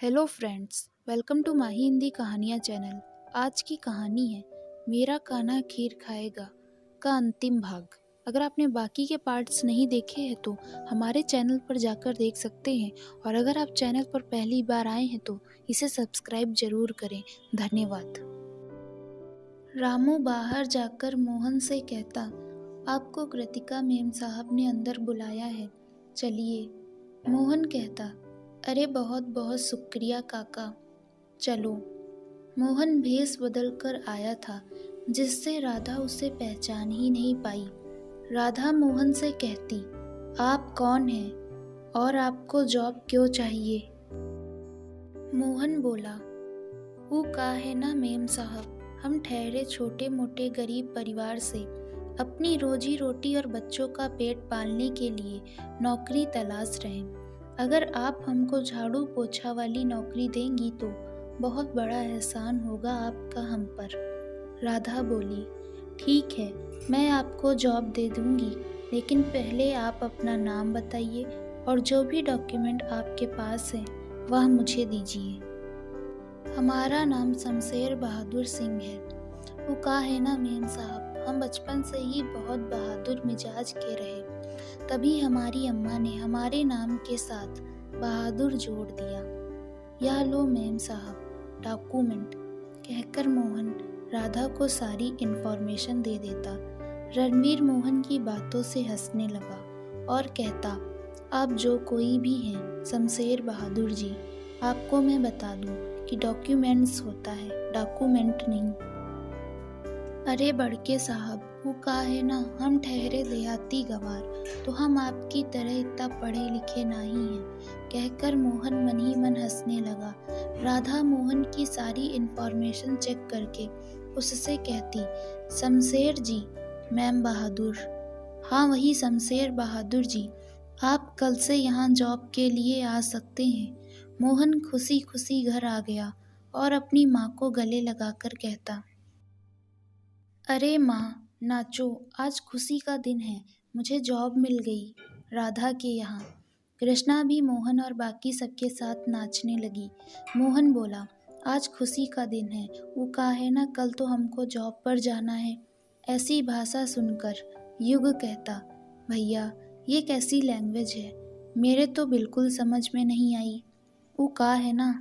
Hello friends, welcome to माही हिंदी कहानियाँ channel. आज की कहानी है मेरा कान्हा खीर खाएगा का अंतिम भाग। अगर आपने बाकी के पार्ट्स नहीं देखे हैं तो हमारे चैनल पर जाकर देख सकते हैं, और अगर आप चैनल पर पहली बार आए हैं तो इसे सब्सक्राइब जरूर करें। धन्यवाद। रामू बाहर जाकर मोहन से कहता, आपको कृतिका मेम साहब ने अंदर बुलाया है, चलिए। मोहन कहता, अरे बहुत बहुत शुक्रिया काका, चलो। मोहन भेष बदल कर आया था जिससे राधा उसे पहचान ही नहीं पाई। राधा मोहन से कहती, आप कौन हैं और आपको जॉब क्यों चाहिए? मोहन बोला, वो का है ना मेम साहब, हम ठहरे छोटे मोटे गरीब परिवार से अपनी रोजी रोटी और बच्चों का पेट पालने के लिए नौकरी तलाश रहे। अगर आप हमको झाड़ू पोछा वाली नौकरी देंगी तो बहुत बड़ा एहसान होगा आपका हम पर। राधा बोली, ठीक है, मैं आपको जॉब दे दूंगी, लेकिन पहले आप अपना नाम बताइए और जो भी डॉक्यूमेंट आपके पास है वह मुझे दीजिए। हमारा नाम शमशेर बहादुर सिंह है। वो का है ना मेम साहब, हम बचपन से ही बहुत बहादुर मिजाज के रहे, तभी हमारी अम्मा ने हमारे नाम के साथ बहादुर जोड़ दिया। यह लो मेम साहब डॉक्यूमेंट, कहकर मोहन राधा को सारी इन्फॉर्मेशन दे देता। रणवीर मोहन की बातों से हंसने लगा और कहता, आप जो कोई भी हैं शमशेर बहादुर जी, आपको मैं बता दूं कि डॉक्यूमेंट्स होता है, डॉक्यूमेंट नहीं। अरे बड़के साहब, वो का है ना, हम ठहरे देहाती गवार, तो हम आपकी तरह इतना पढ़े लिखे नहीं हैं, कहकर मोहन मन ही मन हंसने लगा। राधा मोहन की सारी इन्फॉर्मेशन चेक करके उससे कहती, शमशेर जी, मैम बहादुर, हाँ वही शमशेर बहादुर जी, आप कल से यहाँ जॉब के लिए आ सकते हैं। मोहन खुशी खुशी घर आ गया और अपनी माँ को गले लगाकर कहता, अरे माँ नाचो, आज खुशी का दिन है, मुझे जॉब मिल गई राधा के यहाँ। कृष्णा भी मोहन और बाकी सबके साथ नाचने लगी। मोहन बोला, आज खुशी का दिन है, वो का है ना, कल तो हमको जॉब पर जाना है। ऐसी भाषा सुनकर युग कहता, भैया ये कैसी लैंग्वेज है, मेरे तो बिल्कुल समझ में नहीं आई। वो का है ना,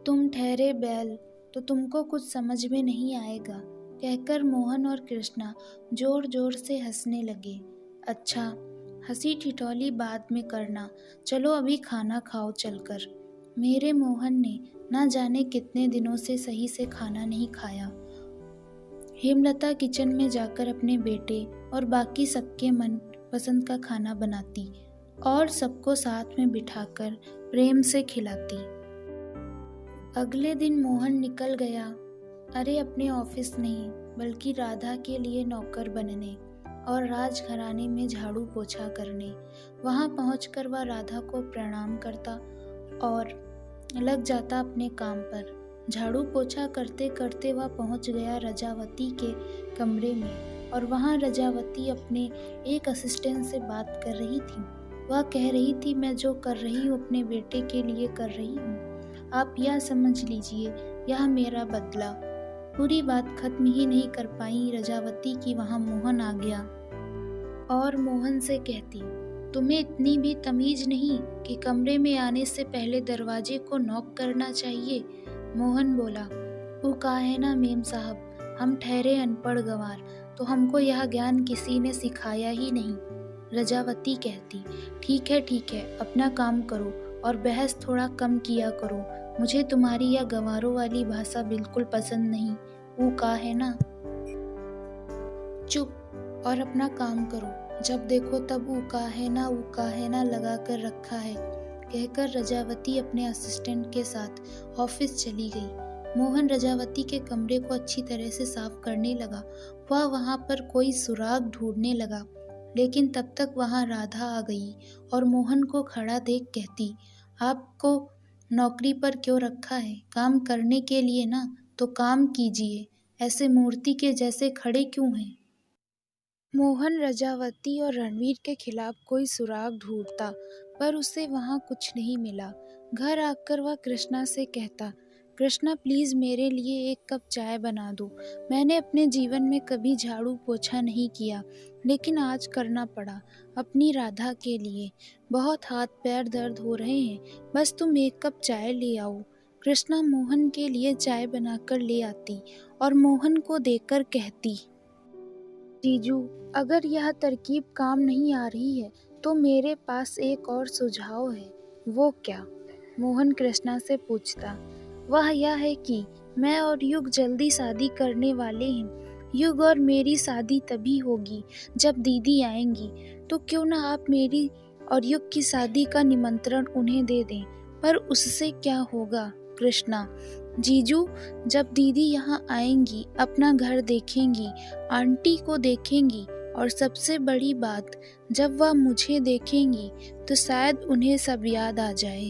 तुम ठहरे बैल, तो तुमको कुछ समझ में नहीं आएगा, कहकर मोहन और कृष्णा जोर जोर से हंसने लगे। अच्छा, हंसी ठिठोली बाद में करना, चलो अभी खाना खाओ चलकर। मेरे मोहन ने ना जाने कितने दिनों से सही से खाना नहीं खाया। हेमलता किचन में जाकर अपने बेटे और बाकी सबके मन पसंद का खाना बनाती और सबको साथ में बिठाकर प्रेम से खिलाती। अगले दिन मोहन निकल गया, अरे अपने ऑफिस नहीं बल्कि राधा के लिए नौकर बनने और राजघराने में झाड़ू पोछा करने। वहां पहुंचकर वह राधा को प्रणाम करता और लग जाता अपने काम पर। झाड़ू पोछा करते करते वह पहुंच गया रजावती के कमरे में, और वहां रजावती अपने एक असिस्टेंट से बात कर रही थी। वह कह रही थी, मैं जो कर रही हूँ अपने बेटे के लिए कर रही हूँ, आप यह समझ लीजिए यह मेरा बदला। पूरी बात खत्म ही नहीं कर पाई रजावती की वहां मोहन आ गया और मोहन से कहती, तुम्हें इतनी भी तमीज नहीं कि कमरे में आने से पहले दरवाजे को नॉक करना चाहिए? मोहन बोला, वो का है ना मेम साहब, हम ठहरे अनपढ़ गंवार, तो हमको यह ज्ञान किसी ने सिखाया ही नहीं। रजावती कहती, ठीक है, अपना काम करो और बहस थोड़ा कम किया करो, मुझे तुम्हारी यह गंवारों वाली भाषा बिल्कुल पसंद नहीं। वो का है ना, चुप और अपना काम करो, जब देखो तब वो का है ना लगा कर रखा है, कहकर रजावती अपने असिस्टेंट के साथ ऑफिस चली गई। मोहन रजावती के कमरे को अच्छी तरह से साफ करने लगा। वह वहां पर कोई सुराग ढूंढने लगा, लेकिन तब तक वहां राधा आ गई और मोहन को खड़ा देख कहती, आपको नौकरी पर क्यों रखा है? काम करने के लिए ना, तो काम कीजिए, ऐसे मूर्ति के जैसे खड़े क्यों हैं? मोहन रजावती और रणवीर के खिलाफ कोई सुराग ढूंढता, पर उसे वहां कुछ नहीं मिला। घर आकर वह कृष्णा से कहता, कृष्णा प्लीज़ मेरे लिए एक कप चाय बना दो। मैंने अपने जीवन में कभी झाड़ू पोछा नहीं किया, लेकिन आज करना पड़ा अपनी राधा के लिए। बहुत हाथ पैर दर्द हो रहे हैं, बस तुम एक कप चाय ले आओ। कृष्णा मोहन के लिए चाय बनाकर ले आती और मोहन को देकर कहती, जीजू अगर यह तरकीब काम नहीं आ रही है तो मेरे पास एक और सुझाव है। वो क्या? मोहन कृष्णा से पूछता। वह यह है कि मैं और युग जल्दी शादी करने वाले हैं। युग और मेरी शादी तभी होगी जब दीदी आएंगी, तो क्यों ना आप मेरी और युग की शादी का निमंत्रण उन्हें दे दें। पर उससे क्या होगा कृष्णा? जीजू जब दीदी यहाँ आएंगी अपना घर देखेंगी, आंटी को देखेंगी और सबसे बड़ी बात जब वह मुझे देखेंगी तो शायद उन्हें सब याद आ जाए।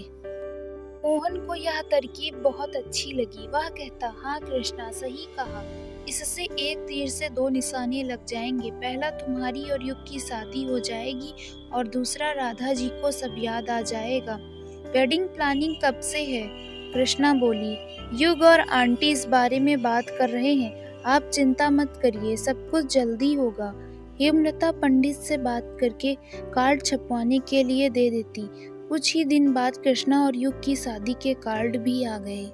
मोहन को यह तरकीब बहुत अच्छी लगी। वह कहता, हाँ कृष्णा सही कहा, इससे एक तीर से दो निशाने लग जाएंगे। पहला तुम्हारी और युग की शादी हो जाएगी और दूसरा राधा जी को सब याद आ जाएगा। वेडिंग प्लानिंग कब से है? कृष्णा बोली, युग और आंटी इस बारे में बात कर रहे हैं, आप चिंता मत करिए, सब कुछ जल्दी होगा। हेमलता पंडित से बात करके कार्ड छपवाने के लिए दे देती। कुछ ही दिन बाद कृष्णा और युग की शादी के कार्ड भी आ गए।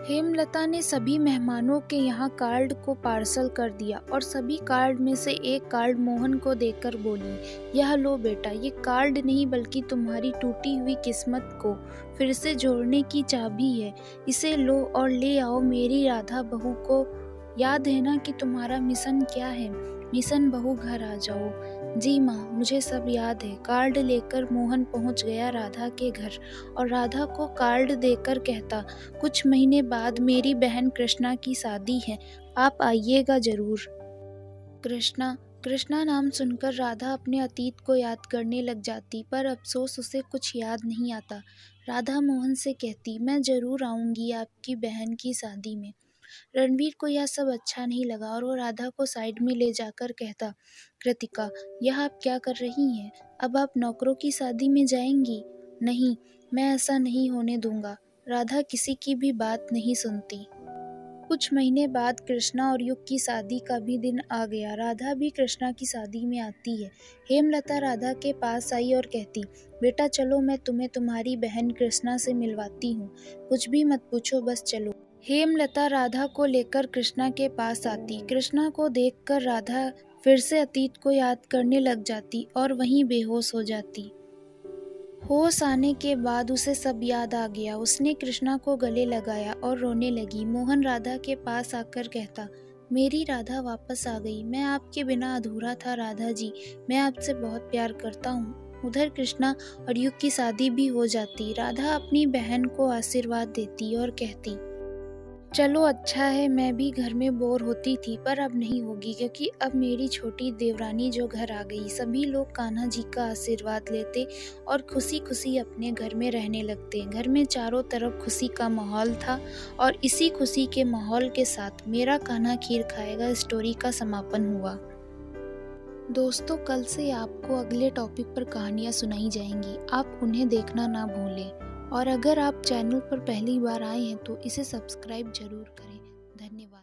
हेमलता ने सभी मेहमानों के यहाँ कार्ड को पार्सल कर दिया और सभी कार्ड में से एक कार्ड मोहन को देकर बोली, यह लो बेटा, ये कार्ड नहीं बल्कि तुम्हारी टूटी हुई किस्मत को फिर से जोड़ने की चाबी है। इसे लो और ले आओ मेरी राधा बहू को। याद है ना कि तुम्हारा मिशन क्या है? मिशन बहू घर आ जाओ। जी माँ, मुझे सब याद है। कार्ड लेकर मोहन पहुँच गया राधा के घर और राधा को कार्ड देकर कहता, कुछ महीने बाद मेरी बहन कृष्णा की शादी है, आप आइएगा जरूर। कृष्णा नाम सुनकर राधा अपने अतीत को याद करने लग जाती, पर अफसोस उसे कुछ याद नहीं आता। राधा मोहन से कहती, मैं जरूर आऊंगी आपकी बहन की शादी में। रणवीर को यह सब अच्छा नहीं लगा और वो राधा को साइड में ले जाकर कहता, कृतिका यह आप क्या कर रही हैं? अब आप नौकरों की शादी में जाएंगी? नहीं, मैं ऐसा नहीं होने दूंगा। राधा किसी की भी बात नहीं सुनती। कुछ महीने बाद कृष्णा और युग की शादी का भी दिन आ गया। राधा भी कृष्णा की शादी में आती है। हेमलता राधा के पास आई और कहती, बेटा चलो मैं तुम्हें तुम्हारी बहन कृष्णा से मिलवाती हूँ, कुछ भी मत पूछो, बस चलो। हेमलता राधा को लेकर कृष्णा के पास आती। कृष्णा को देखकर राधा फिर से अतीत को याद करने लग जाती और वहीं बेहोश हो जाती। होश आने के बाद उसे सब याद आ गया। उसने कृष्णा को गले लगाया और रोने लगी। मोहन राधा के पास आकर कहता, मेरी राधा वापस आ गई, मैं आपके बिना अधूरा था राधा जी, मैं आपसे बहुत प्यार करता हूँ। उधर कृष्णा और युग की शादी भी हो जाती। राधा अपनी बहन को आशीर्वाद देती और कहती, चलो अच्छा है, मैं भी घर में बोर होती थी पर अब नहीं होगी, क्योंकि अब मेरी छोटी देवरानी जो घर आ गई। सभी लोग कान्हा जी का आशीर्वाद लेते और खुशी खुशी अपने घर में रहने लगते। घर में चारों तरफ खुशी का माहौल था और इसी खुशी के माहौल के साथ मेरा कान्हा खीर खाएगा स्टोरी का समापन हुआ। दोस्तों, कल से आपको अगले टॉपिक पर कहानियाँ सुनाई जाएंगी, आप उन्हें देखना ना भूलें। और अगर आप चैनल पर पहली बार आए हैं तो इसे सब्सक्राइब जरूर करें। धन्यवाद।